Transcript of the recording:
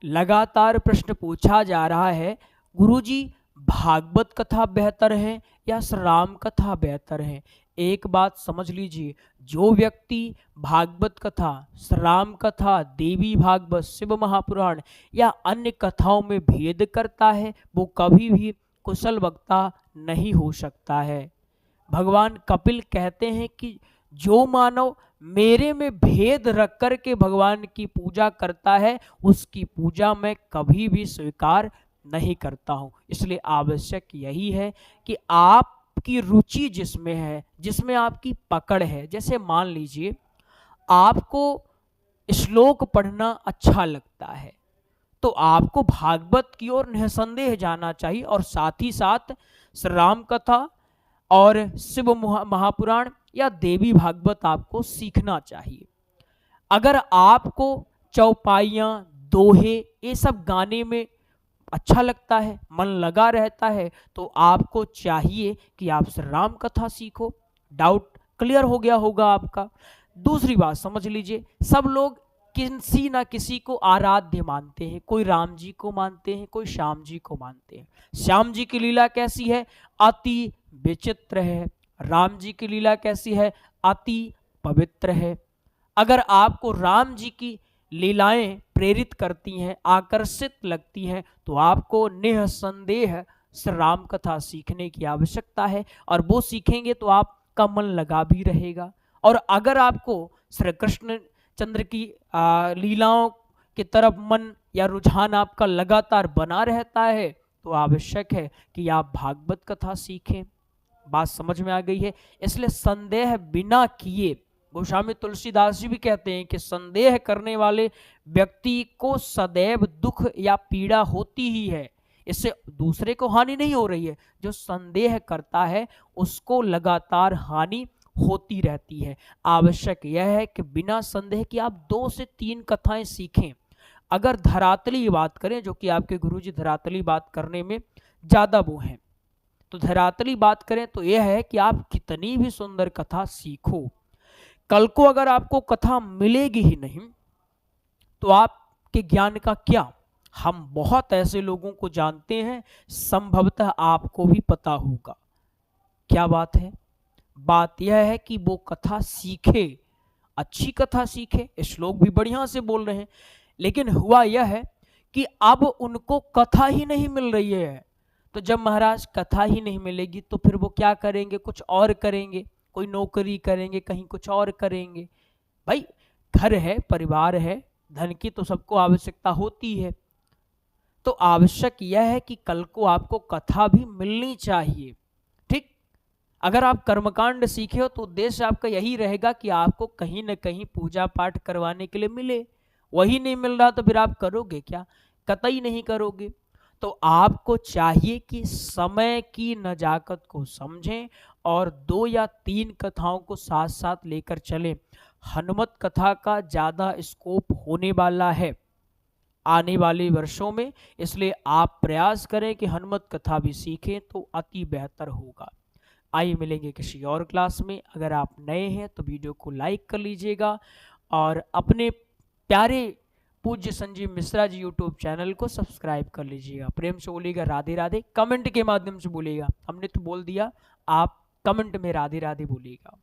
लगातार प्रश्न पूछा जा रहा है, गुरुजी भागवत कथा बेहतर है या श्री राम कथा बेहतर है। एक बात समझ लीजिए, जो व्यक्ति भागवत कथा, श्री राम कथा, देवी भागवत, शिव महापुराण या अन्य कथाओं में भेद करता है वो कभी भी कुशल वक्ता नहीं हो सकता है। भगवान कपिल कहते हैं कि जो मानव मेरे में भेद रख कर के भगवान की पूजा करता है उसकी पूजा मैं कभी भी स्वीकार नहीं करता हूं। इसलिए आवश्यक यही है कि आपकी रुचि जिसमें है, जिसमें आपकी पकड़ है, जैसे मान लीजिए आपको श्लोक पढ़ना अच्छा लगता है तो आपको भागवत की ओर निसंदेह जाना चाहिए और साथ ही साथ श्री राम कथा और शिव महापुराण या देवी भागवत आपको सीखना चाहिए। अगर आपको चौपाइयाँ, दोहे ये सब गाने में अच्छा लगता है, मन लगा रहता है, तो आपको चाहिए कि आप श्री राम कथा सीखो। डाउट क्लियर हो गया होगा आपका। दूसरी बात समझ लीजिए, सब लोग किसी ना किसी को आराध्य मानते हैं। कोई राम जी को मानते हैं, कोई श्याम जी को मानते हैं। श्याम जी की लीला कैसी है? अति विचित्र है। राम जी की लीला कैसी है? अति पवित्र है। अगर आपको राम जी की लीलाएं प्रेरित करती हैं, आकर्षित लगती हैं, तो आपको निसंदेह श्री राम कथा सीखने की आवश्यकता है और वो सीखेंगे तो आपका मन लगा भी रहेगा। और अगर आपको श्री कृष्ण चंद्र की लीलाओं की तरफ मन या रुझान आपका लगातार बना रहता है तो आवश्यक है कि आप भागवत कथा सीखें। बात समझ में आ गई है? इसलिए संदेह बिना किए, गोस्वामी तुलसीदास जी भी कहते हैं कि संदेह करने वाले व्यक्ति को सदैव दुख या पीड़ा होती ही है, इससे दूसरे को हानि नहीं हो रही है। जो संदेह करता है उसको लगातार हानि होती रहती है। आवश्यक यह है कि बिना संदेह कि आप 2 से 3 कथाएं सीखें। अगर धरातली बात करें, जो कि आपके गुरुजी धरातली बात करने में ज़्यादा वो हैं, तो धरातली बात करें तो यह है कि आप कितनी भी सुंदर कथा सीखो, कल को अगर आपको कथा मिलेगी ही नहीं तो आपके ज्ञान का क्या? हम बहुत ऐसे लोगों को जानते हैं, संभवतः आपको भी पता होगा। क्या बात है? बात यह है कि वो कथा सीखे, अच्छी कथा सीखे। श्लोक भी बढ़िया से बोल रहे हैं, लेकिन हुआ यह है कि अब उनको कथा ही नहीं मिल रही है। तो जब महाराज कथा ही नहीं मिलेगी तो फिर वो क्या करेंगे? कुछ और करेंगे, कोई नौकरी करेंगे, कहीं कुछ और करेंगे। भाई घर है, परिवार है, धन की तो सबको आवश्यकता होती है। तो आवश्यक यह है कि कल को आपको कथा भी मिलनी चाहिए। ठीक, अगर आप कर्मकांड सीखे हो तो उद्देश्य आपका यही रहेगा कि आपको कहीं ना कहीं पूजा पाठ करवाने के लिए मिले। वही नहीं मिल रहा तो फिर आप करोगे क्या? कतई नहीं करोगे। तो आपको चाहिए कि समय की नजाकत को समझें और 2 या 3 कथाओं को साथ साथ लेकर चलें। हनुमत कथा का ज़्यादा स्कोप होने वाला है आने वाले वर्षों में, इसलिए आप प्रयास करें कि हनुमत कथा भी सीखें तो अति बेहतर होगा। आइए मिलेंगे किसी और क्लास में। अगर आप नए हैं तो वीडियो को लाइक कर लीजिएगा और अपने प्यारे पूज्य संजीव मिश्रा जी यूट्यूब चैनल को सब्सक्राइब कर लीजिएगा। प्रेम से बोलिएगा राधे राधे, कमेंट के माध्यम से बोलिएगा। हमने तो बोल दिया, आप कमेंट में राधे राधे बोलिएगा।